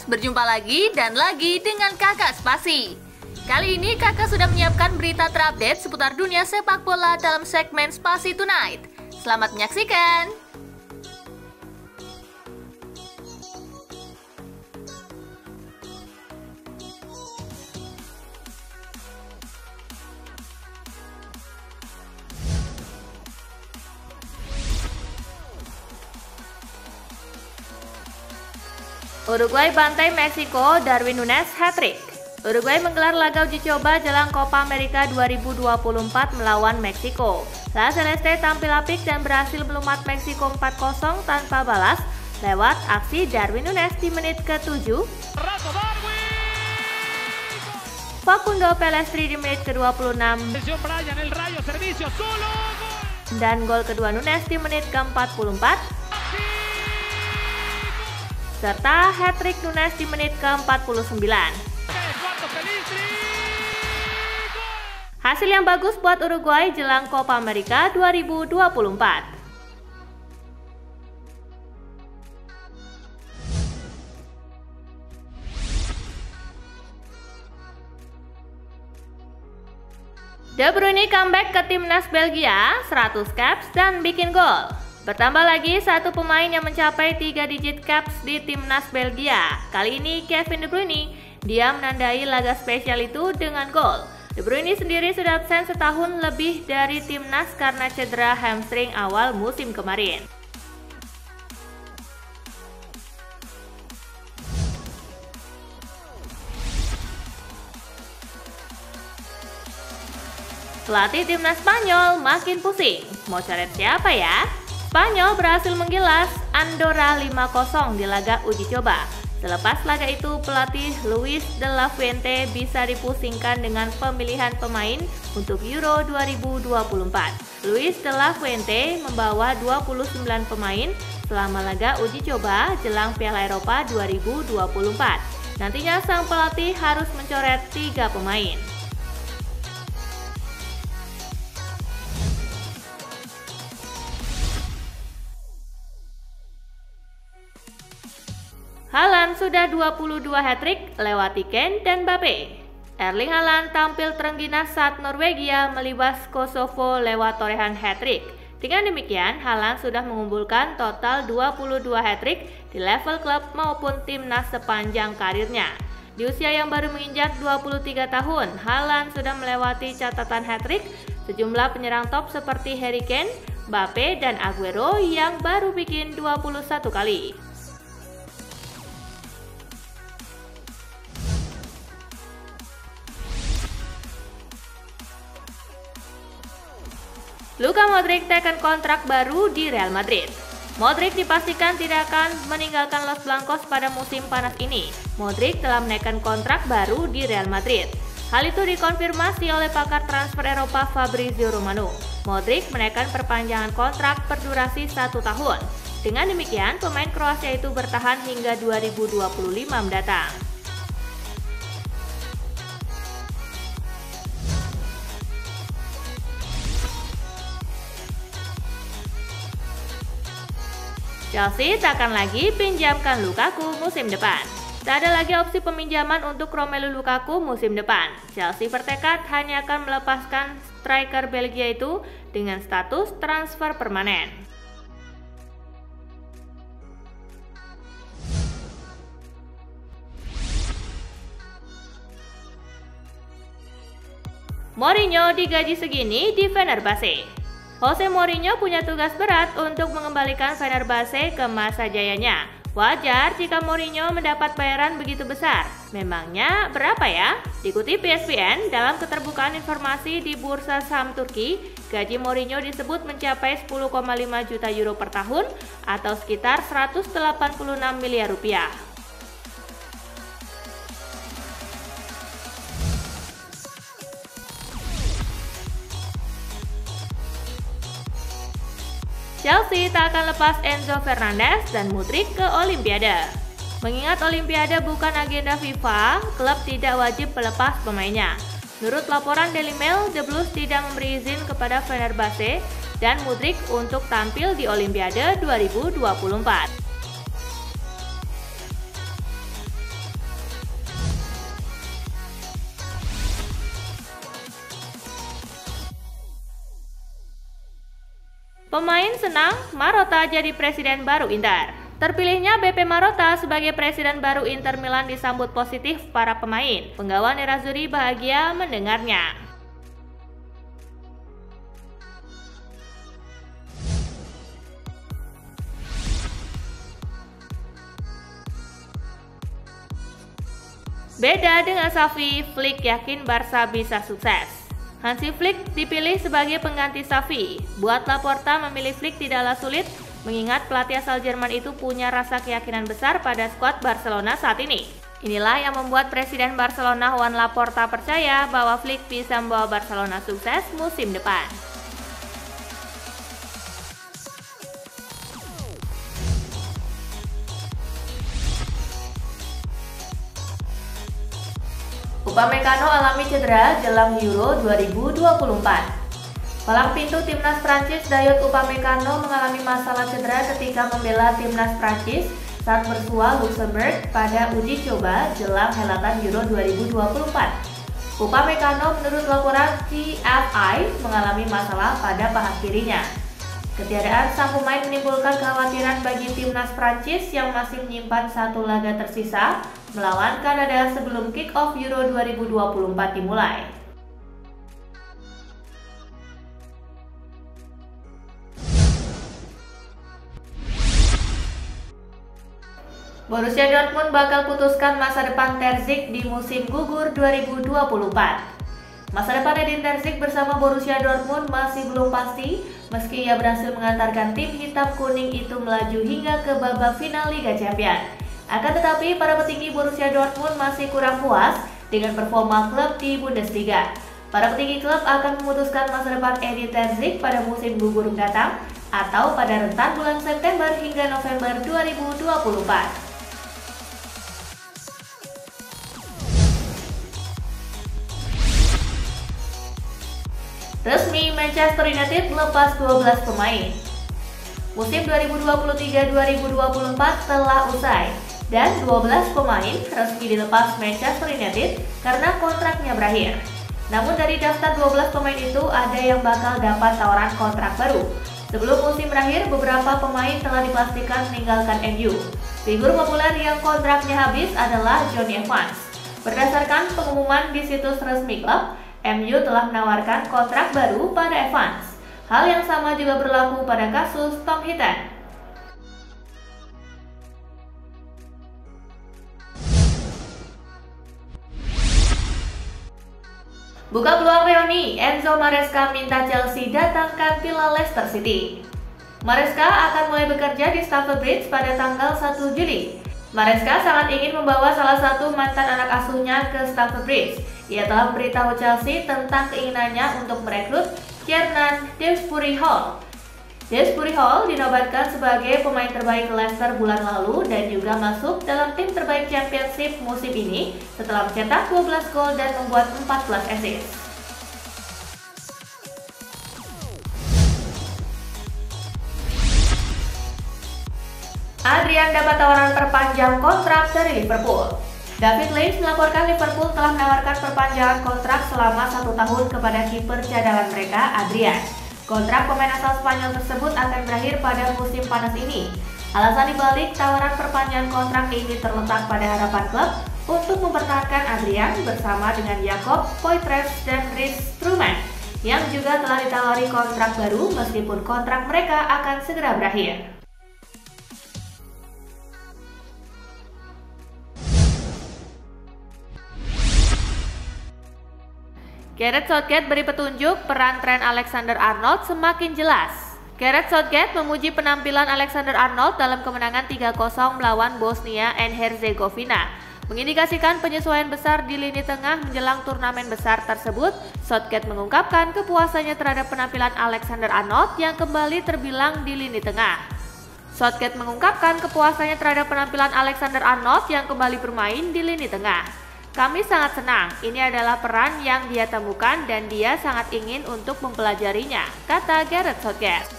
berjumpa lagi dan lagi dengan Kakak Spasi. Kali ini Kakak sudah menyiapkan berita terupdate seputar dunia sepak bola dalam segmen Spasi Tonight. Selamat menyaksikan! Uruguay bantai Meksiko, Darwin Núñez hat-trick. Uruguay menggelar laga uji coba jelang Copa America 2024 melawan Meksiko. La Celeste tampil apik dan berhasil melumat Meksiko 4-0 tanpa balas lewat aksi Darwin Núñez di menit ke-7. Facundo Pellistri di menit ke-26. Dan gol kedua Núñez di menit ke-44. Serta hat-trick Núñez di menit ke-49. Hasil yang bagus buat Uruguay jelang Copa America 2024. De Bruyne comeback ke timnas Belgia, 100 caps dan bikin gol. Bertambah lagi satu pemain yang mencapai 3 digit caps di timnas Belgia. Kali ini Kevin De Bruyne, dia menandai laga spesial itu dengan gol. De Bruyne sendiri sudah absen setahun lebih dari timnas karena cedera hamstring awal musim kemarin. Pelatih timnas Spanyol makin pusing. Mau coret siapa ya? Spanyol berhasil menggilas Andorra 5-0 di laga uji coba. Selepas laga itu, pelatih Luis de la Fuente bisa dipusingkan dengan pemilihan pemain untuk Euro 2024. Luis de la Fuente membawa 29 pemain selama laga uji coba jelang Piala Eropa 2024. Nantinya sang pelatih harus mencoret 3 pemain. Haaland sudah 22 hat-trick lewat Kane dan Mbappe. Erling Haaland tampil terengginas saat Norwegia melibas Kosovo lewat torehan hat-trick. Dengan demikian, Haaland sudah mengumpulkan total 22 hat-trick di level klub maupun timnas sepanjang karirnya. Di usia yang baru menginjak 23 tahun, Haaland sudah melewati catatan hat-trick sejumlah penyerang top seperti Harry Kane, Mbappe, dan Aguero yang baru bikin 21 kali. Luka Modric tekan kontrak baru di Real Madrid. Modric dipastikan tidak akan meninggalkan Los Blancos pada musim panas ini. Modric telah menaikkan kontrak baru di Real Madrid. Hal itu dikonfirmasi oleh pakar transfer Eropa Fabrizio Romano. Modric menaikkan perpanjangan kontrak berdurasi 1 tahun. Dengan demikian, pemain Kroasia itu bertahan hingga 2025 mendatang. Chelsea tak akan lagi pinjamkan Lukaku musim depan. Tak ada lagi opsi peminjaman untuk Romelu Lukaku musim depan. Chelsea bertekad hanya akan melepaskan striker Belgia itu dengan status transfer permanen. Mourinho digaji segini di Fenerbahce. Jose Mourinho punya tugas berat untuk mengembalikan Fenerbahce ke masa jayanya. Wajar jika Mourinho mendapat bayaran begitu besar. Memangnya berapa ya? Dikutip ESPN, dalam keterbukaan informasi di bursa saham Turki, gaji Mourinho disebut mencapai 10,5 juta euro per tahun atau sekitar 186 miliar rupiah. Chelsea tak akan lepas Enzo Fernandez dan Mudryk ke Olimpiade. Mengingat Olimpiade bukan agenda FIFA, klub tidak wajib melepas pemainnya. Menurut laporan Daily Mail, The Blues tidak memberi izin kepada Fenerbahce dan Mudryk untuk tampil di Olimpiade 2024. Pemain senang Marotta jadi presiden baru Inter. Terpilihnya BP Marotta sebagai presiden baru Inter Milan disambut positif para pemain. Penggawa Nerazzurri bahagia mendengarnya. Beda dengan Xavi, Flick yakin Barca bisa sukses. Hansi Flick dipilih sebagai pengganti Xavi. Buat Laporta memilih Flick tidaklah sulit, mengingat pelatih asal Jerman itu punya rasa keyakinan besar pada skuad Barcelona saat ini. Inilah yang membuat Presiden Barcelona Joan Laporta percaya bahwa Flick bisa membawa Barcelona sukses musim depan. Upamecano alami cedera jelang Euro 2024. Palang pintu timnas Prancis Dayot Upamecano mengalami masalah cedera ketika membela timnas Prancis saat bersua Luxembourg pada uji coba jelang helatan Euro 2024. Upamecano menurut laporan TFI mengalami masalah pada paha kirinya. Ketiadaan sang pemain menimbulkan kekhawatiran bagi timnas Prancis yang masih menyimpan satu laga tersisa melawan Kanada sebelum kick-off Euro 2024 dimulai. Borussia Dortmund bakal putuskan masa depan Terzic di musim gugur 2024. Masa depan Edin Terzic bersama Borussia Dortmund masih belum pasti, meski ia berhasil mengantarkan tim hitam kuning itu melaju hingga ke babak final Liga Champions. Akan tetapi, para petinggi Borussia Dortmund masih kurang puas dengan performa klub di Bundesliga. Para petinggi klub akan memutuskan masa depan Edin Terzic pada musim gugur mendatang atau pada rentan bulan September hingga November 2024. Resmi Manchester United lepas 12 pemain. Musim 2023-2024 telah usai dan 12 pemain resmi dilepas Manchester United karena kontraknya berakhir. Namun dari daftar 12 pemain itu ada yang bakal dapat tawaran kontrak baru. Sebelum musim berakhir, beberapa pemain telah dipastikan meninggalkan MU. Figur populer yang kontraknya habis adalah Jonny Evans. Berdasarkan pengumuman di situs resmi klub, MU telah menawarkan kontrak baru pada Evans. Hal yang sama juga berlaku pada kasus Tom Heaton. Buka peluang reuni, Enzo Maresca minta Chelsea datangkan Villa Leicester City. Maresca akan mulai bekerja di Stamford Bridge pada tanggal 1 Juli. Maresca sangat ingin membawa salah satu mantan anak asuhnya ke Stamford Bridge. Ia telah memberitahu Chelsea tentang keinginannya untuk merekrut Kiernan Dewsbury Hall. Dewsbury Hall dinobatkan sebagai pemain terbaik Leicester bulan lalu dan juga masuk dalam tim terbaik Championship musim ini setelah mencetak 12 gol dan membuat 14 assist. Adrian dapat tawaran perpanjang kontrak dari Liverpool. David Luiz melaporkan Liverpool telah menawarkan perpanjangan kontrak selama 1 tahun kepada kiper cadangan mereka, Adrian. Kontrak pemain asal Spanyol tersebut akan berakhir pada musim panas ini. Alasan dibalik tawaran perpanjangan kontrak ini terletak pada harapan klub untuk mempertahankan Adrian bersama dengan Jakob Poitres dan Dries Strootman yang juga telah ditawari kontrak baru meskipun kontrak mereka akan segera berakhir. Gareth Southgate beri petunjuk peran Trent Alexander-Arnold semakin jelas. Gareth Southgate memuji penampilan Alexander-Arnold dalam kemenangan 3-0 melawan Bosnia and Herzegovina. Mengindikasikan penyesuaian besar di lini tengah menjelang turnamen besar tersebut, Southgate mengungkapkan kepuasannya terhadap penampilan Alexander-Arnold yang kembali terbilang di lini tengah. Southgate mengungkapkan kepuasannya terhadap penampilan Alexander-Arnold yang kembali bermain di lini tengah. Kami sangat senang, ini adalah peran yang dia temukan dan dia sangat ingin untuk mempelajarinya, kata Gareth Southgate.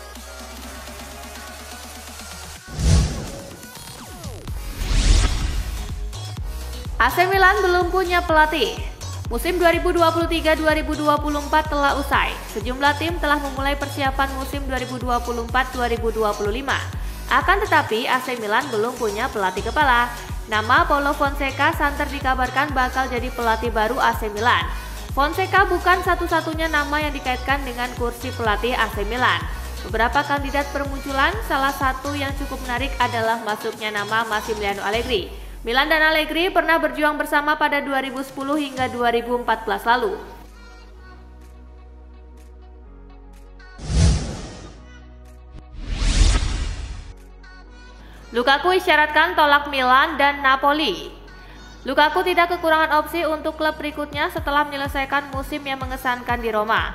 AC Milan belum punya pelatih. Musim 2023-2024 telah usai. Sejumlah tim telah memulai persiapan musim 2024-2025. Akan tetapi AC Milan belum punya pelatih kepala. Nama Paulo Fonseca santer dikabarkan bakal jadi pelatih baru AC Milan. Fonseca bukan satu-satunya nama yang dikaitkan dengan kursi pelatih AC Milan. Beberapa kandidat bermunculan, salah satu yang cukup menarik adalah masuknya nama Massimiliano Allegri. Milan dan Allegri pernah berjuang bersama pada 2010 hingga 2014 lalu. Lukaku isyaratkan tolak Milan dan Napoli. Lukaku tidak kekurangan opsi untuk klub berikutnya setelah menyelesaikan musim yang mengesankan di Roma.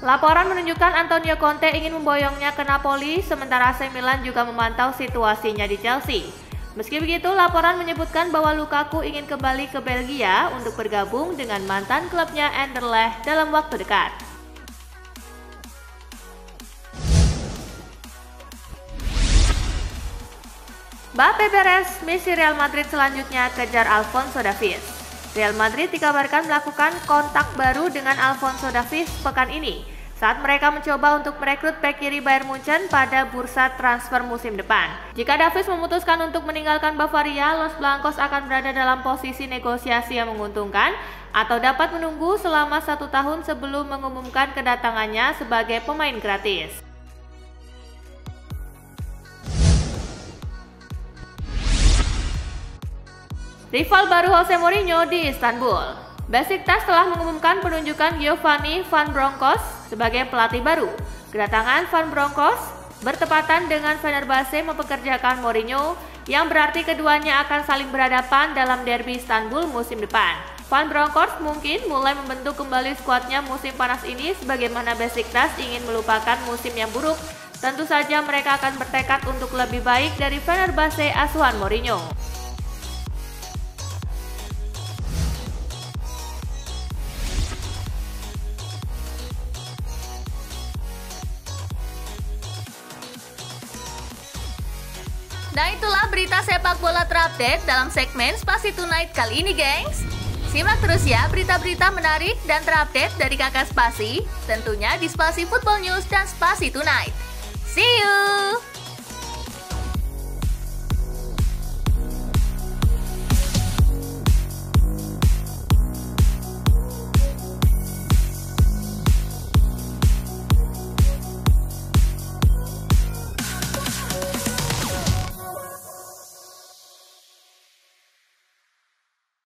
Laporan menunjukkan Antonio Conte ingin memboyongnya ke Napoli, sementara AC Milan juga memantau situasinya di Chelsea. Meski begitu, laporan menyebutkan bahwa Lukaku ingin kembali ke Belgia untuk bergabung dengan mantan klubnya Anderlecht dalam waktu dekat. Mbappe beres, misi Real Madrid selanjutnya kejar Alphonso Davies. Real Madrid dikabarkan melakukan kontak baru dengan Alphonso Davies pekan ini saat mereka mencoba untuk merekrut bek kiri Bayern Munchen pada bursa transfer musim depan. Jika Davies memutuskan untuk meninggalkan Bavaria, Los Blancos akan berada dalam posisi negosiasi yang menguntungkan atau dapat menunggu selama 1 tahun sebelum mengumumkan kedatangannya sebagai pemain gratis. Rival baru Jose Mourinho di Istanbul. Besiktas telah mengumumkan penunjukan Giovanni Van Bronckhorst sebagai pelatih baru. Kedatangan Van Bronckhorst bertepatan dengan Fenerbahce mempekerjakan Mourinho, yang berarti keduanya akan saling berhadapan dalam derby Istanbul musim depan. Van Bronckhorst mungkin mulai membentuk kembali skuadnya musim panas ini sebagaimana Besiktas ingin melupakan musim yang buruk. Tentu saja mereka akan bertekad untuk lebih baik dari Fenerbahce asuhan Mourinho. Nah, itulah berita sepak bola terupdate dalam segmen Spasi Tonight kali ini, gengs. Simak terus ya berita-berita menarik dan terupdate dari Kakak Spasi, tentunya di Spasi Football News dan Spasi Tonight. See you!